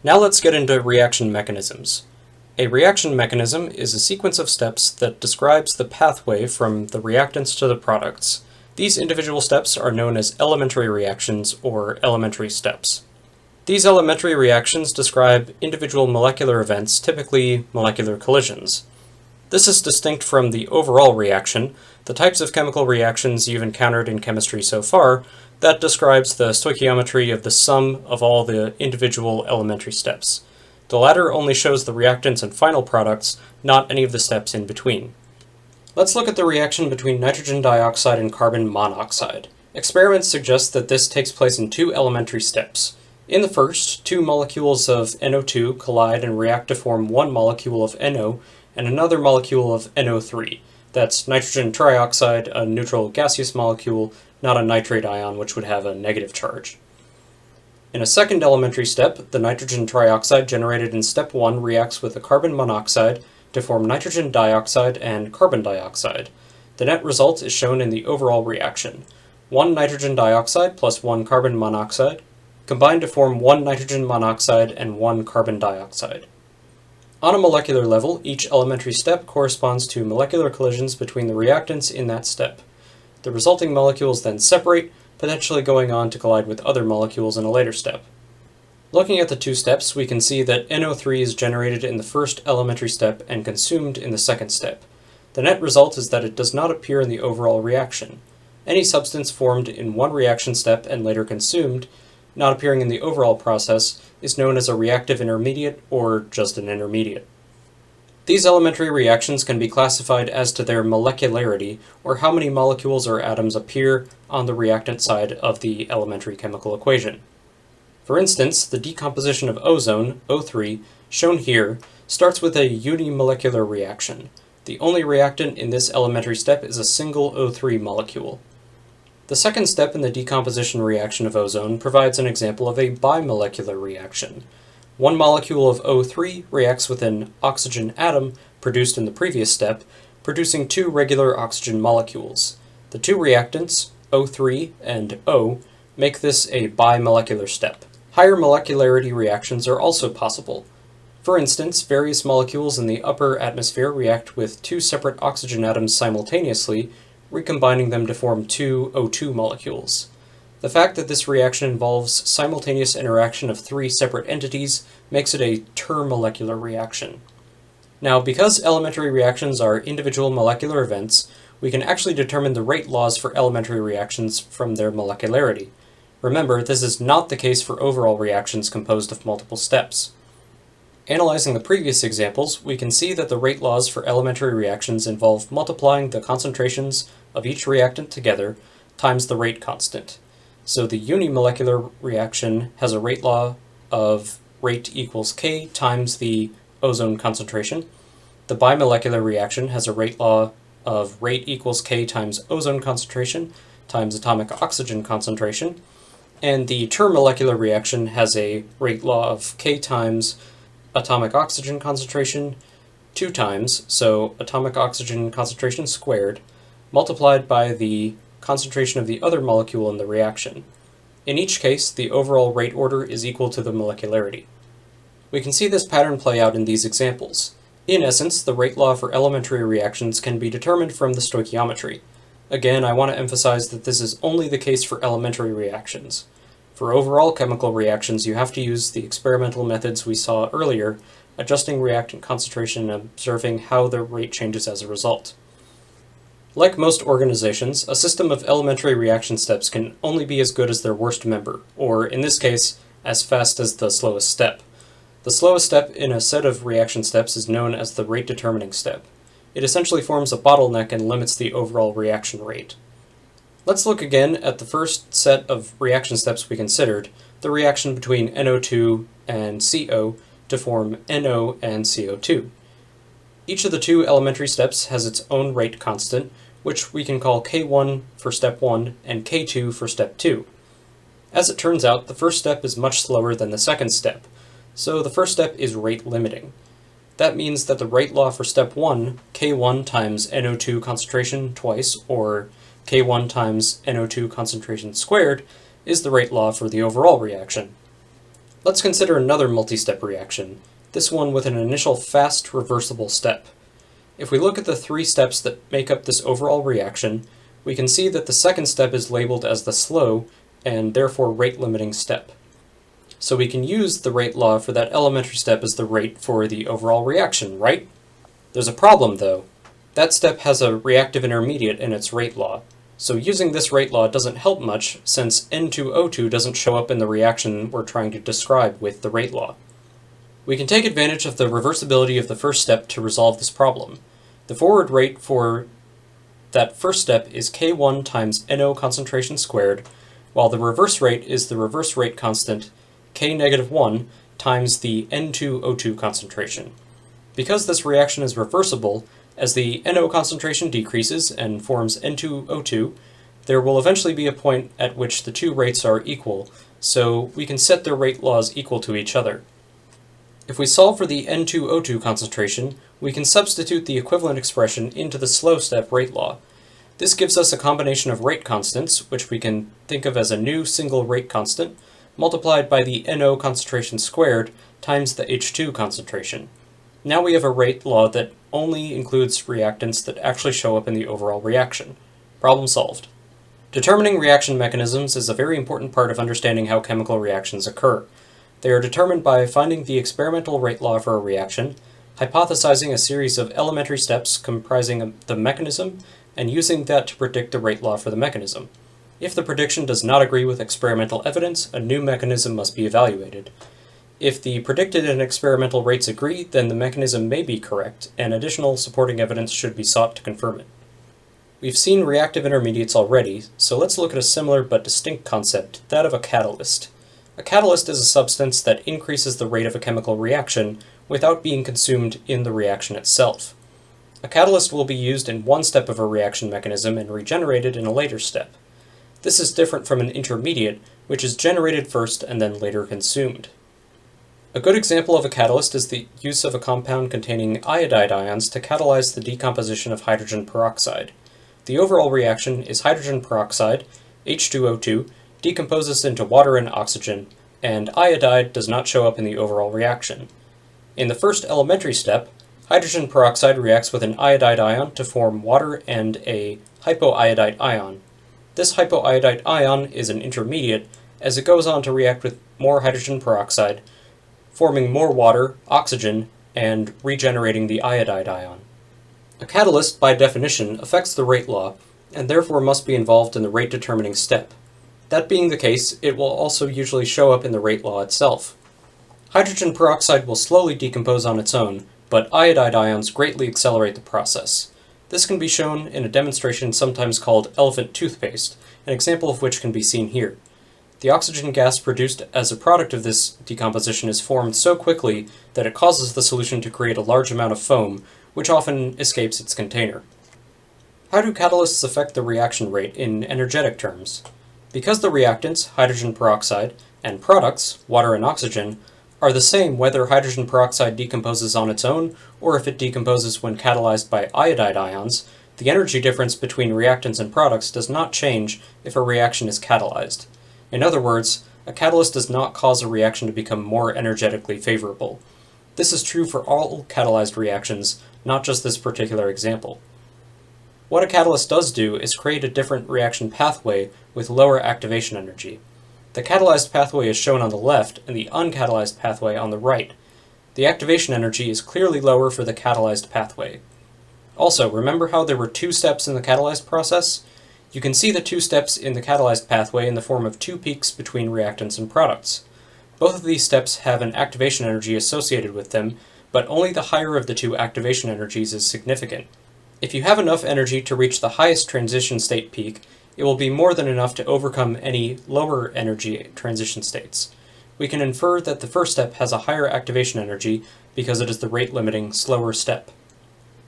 Now let's get into reaction mechanisms. A reaction mechanism is a sequence of steps that describes the pathway from the reactants to the products. These individual steps are known as elementary reactions or elementary steps. These elementary reactions describe individual molecular events, typically molecular collisions. This is distinct from the overall reaction, the types of chemical reactions you've encountered in chemistry so far, that describes the stoichiometry of the sum of all the individual elementary steps. The latter only shows the reactants and final products, not any of the steps in between. Let's look at the reaction between nitrogen dioxide and carbon monoxide. Experiments suggest that this takes place in two elementary steps. In the first, two molecules of NO2 collide and react to form one molecule of NO and another molecule of NO3. That's nitrogen trioxide, a neutral gaseous molecule, not a nitrate ion, which would have a negative charge. In a second elementary step, the nitrogen trioxide generated in step 1 reacts with the carbon monoxide to form nitrogen dioxide and carbon dioxide. The net result is shown in the overall reaction. 1 nitrogen dioxide plus 1 carbon monoxide combine to form 1 nitrogen monoxide and 1 carbon dioxide. On a molecular level, each elementary step corresponds to molecular collisions between the reactants in that step. The resulting molecules then separate, potentially going on to collide with other molecules in a later step. Looking at the two steps, we can see that NO3 is generated in the first elementary step and consumed in the second step. The net result is that it does not appear in the overall reaction. Any substance formed in one reaction step and later consumed, not appearing in the overall process, is known as a reactive intermediate or just an intermediate. These elementary reactions can be classified as to their molecularity, or how many molecules or atoms appear on the reactant side of the elementary chemical equation. For instance, the decomposition of ozone, O3, shown here, starts with a unimolecular reaction. The only reactant in this elementary step is a single O3 molecule. The second step in the decomposition reaction of ozone provides an example of a bimolecular reaction. One molecule of O3 reacts with an oxygen atom produced in the previous step, producing two regular oxygen molecules. The two reactants, O3 and O, make this a bimolecular step. Higher molecularity reactions are also possible. For instance, various molecules in the upper atmosphere react with two separate oxygen atoms simultaneously, recombining them to form two O2 molecules. The fact that this reaction involves simultaneous interaction of three separate entities makes it a termolecular reaction. Now, because elementary reactions are individual molecular events, we can actually determine the rate laws for elementary reactions from their molecularity. Remember, this is not the case for overall reactions composed of multiple steps. Analyzing the previous examples, we can see that the rate laws for elementary reactions involve multiplying the concentrations of each reactant together times the rate constant. So the unimolecular reaction has a rate law of rate equals K times the ozone concentration. The bimolecular reaction has a rate law of rate equals K times ozone concentration times atomic oxygen concentration. And the termolecular reaction has a rate law of K times atomic oxygen concentration 2 times, so atomic oxygen concentration squared, multiplied by the concentration of the other molecule in the reaction. In each case, the overall rate order is equal to the molecularity. We can see this pattern play out in these examples. In essence, the rate law for elementary reactions can be determined from the stoichiometry. Again, I want to emphasize that this is only the case for elementary reactions. For overall chemical reactions, you have to use the experimental methods we saw earlier, adjusting reactant concentration and observing how the rate changes as a result. Like most organizations, a system of elementary reaction steps can only be as good as their worst member, or in this case, as fast as the slowest step. The slowest step in a set of reaction steps is known as the rate determining step. It essentially forms a bottleneck and limits the overall reaction rate. Let's look again at the first set of reaction steps we considered, the reaction between NO2 and CO to form NO and CO2. Each of the two elementary steps has its own rate constant, which we can call K1 for step 1 and K2 for step 2. As it turns out, the first step is much slower than the second step, so the first step is rate limiting. That means that the rate law for step 1, K1 times NO2 concentration twice, or K1 times NO2 concentration squared, is the rate law for the overall reaction. Let's consider another multi-step reaction, this one with an initial fast reversible step. If we look at the three steps that make up this overall reaction, we can see that the second step is labeled as the slow and therefore rate-limiting step. So we can use the rate law for that elementary step as the rate for the overall reaction, right? There's a problem though. That step has a reactive intermediate in its rate law. So using this rate law doesn't help much since N2O2 doesn't show up in the reaction we're trying to describe with the rate law. We can take advantage of the reversibility of the first step to resolve this problem. The forward rate for that first step is K1 times NO concentration squared, while the reverse rate is the reverse rate constant K-1 times the N2O2 concentration. Because this reaction is reversible, as the NO concentration decreases and forms N2O2, there will eventually be a point at which the two rates are equal, so we can set their rate laws equal to each other. If we solve for the N2O2 concentration, we can substitute the equivalent expression into the slow step rate law. This gives us a combination of rate constants, which we can think of as a new single rate constant, multiplied by the NO concentration squared times the H2 concentration. Now we have a rate law that only includes reactants that actually show up in the overall reaction. Problem solved. Determining reaction mechanisms is a very important part of understanding how chemical reactions occur. They are determined by finding the experimental rate law for a reaction, hypothesizing a series of elementary steps comprising the mechanism, and using that to predict the rate law for the mechanism. If the prediction does not agree with experimental evidence, a new mechanism must be evaluated. If the predicted and experimental rates agree, then the mechanism may be correct, and additional supporting evidence should be sought to confirm it. We've seen reactive intermediates already, so let's look at a similar but distinct concept, that of a catalyst. A catalyst is a substance that increases the rate of a chemical reaction without being consumed in the reaction itself. A catalyst will be used in one step of a reaction mechanism and regenerated in a later step. This is different from an intermediate, which is generated first and then later consumed. A good example of a catalyst is the use of a compound containing iodide ions to catalyze the decomposition of hydrogen peroxide. The overall reaction is hydrogen peroxide, H2O2, decomposes into water and oxygen, and iodide does not show up in the overall reaction. In the first elementary step, hydrogen peroxide reacts with an iodide ion to form water and a hypoiodide ion. This hypoiodide ion is an intermediate as it goes on to react with more hydrogen peroxide, forming more water, oxygen, and regenerating the iodide ion. A catalyst, by definition, affects the rate law, and therefore must be involved in the rate determining step. That being the case, it will also usually show up in the rate law itself. Hydrogen peroxide will slowly decompose on its own, but iodide ions greatly accelerate the process. This can be shown in a demonstration sometimes called elephant toothpaste, an example of which can be seen here. The oxygen gas produced as a product of this decomposition is formed so quickly that it causes the solution to create a large amount of foam, which often escapes its container. How do catalysts affect the reaction rate in energetic terms? Because the reactants, hydrogen peroxide, and products, water and oxygen, are the same whether hydrogen peroxide decomposes on its own or if it decomposes when catalyzed by iodide ions, the energy difference between reactants and products does not change if a reaction is catalyzed. In other words, a catalyst does not cause a reaction to become more energetically favorable. This is true for all catalyzed reactions, not just this particular example. What a catalyst does do is create a different reaction pathway with lower activation energy. The catalyzed pathway is shown on the left and the uncatalyzed pathway on the right. The activation energy is clearly lower for the catalyzed pathway. Also, remember how there were two steps in the catalyzed process? You can see the two steps in the catalyzed pathway in the form of two peaks between reactants and products. Both of these steps have an activation energy associated with them, but only the higher of the two activation energies is significant. If you have enough energy to reach the highest transition state peak, it will be more than enough to overcome any lower energy transition states. We can infer that the first step has a higher activation energy because it is the rate-limiting, slower step.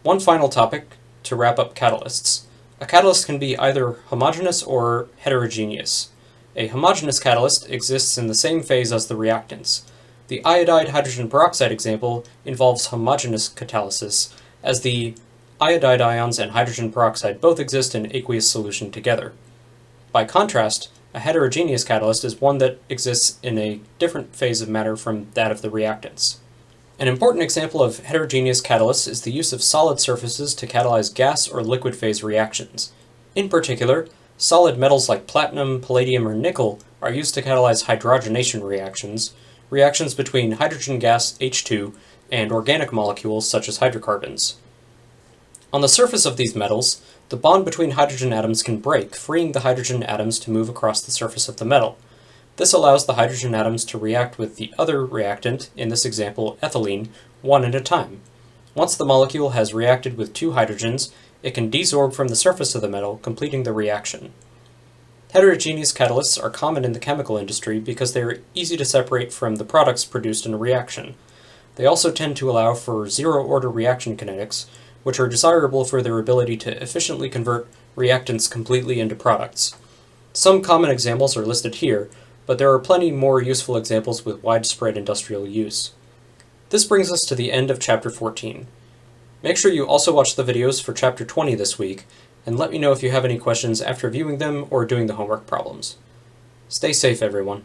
One final topic to wrap up catalysts. A catalyst can be either homogeneous or heterogeneous. A homogeneous catalyst exists in the same phase as the reactants. The iodide hydrogen peroxide example involves homogeneous catalysis, as the iodide ions and hydrogen peroxide both exist in aqueous solution together. By contrast, A heterogeneous catalyst is one that exists in a different phase of matter from that of the reactants. An important example of heterogeneous catalysts is the use of solid surfaces to catalyze gas or liquid phase reactions. In particular, solid metals like platinum, palladium, or nickel are used to catalyze hydrogenation reactions, reactions between hydrogen gas H2 and organic molecules such as hydrocarbons. On the surface of these metals, the bond between hydrogen atoms can break, freeing the hydrogen atoms to move across the surface of the metal. This allows the hydrogen atoms to react with the other reactant, in this example ethylene, one at a time. Once the molecule has reacted with two hydrogens, it can desorb from the surface of the metal, completing the reaction. Heterogeneous catalysts are common in the chemical industry because they are easy to separate from the products produced in a reaction. They also tend to allow for zero-order reaction kinetics, which are desirable for their ability to efficiently convert reactants completely into products. Some common examples are listed here, but there are plenty more useful examples with widespread industrial use. This brings us to the end of Chapter 14. Make sure you also watch the videos for Chapter 20 this week, and let me know if you have any questions after viewing them or doing the homework problems. Stay safe, everyone.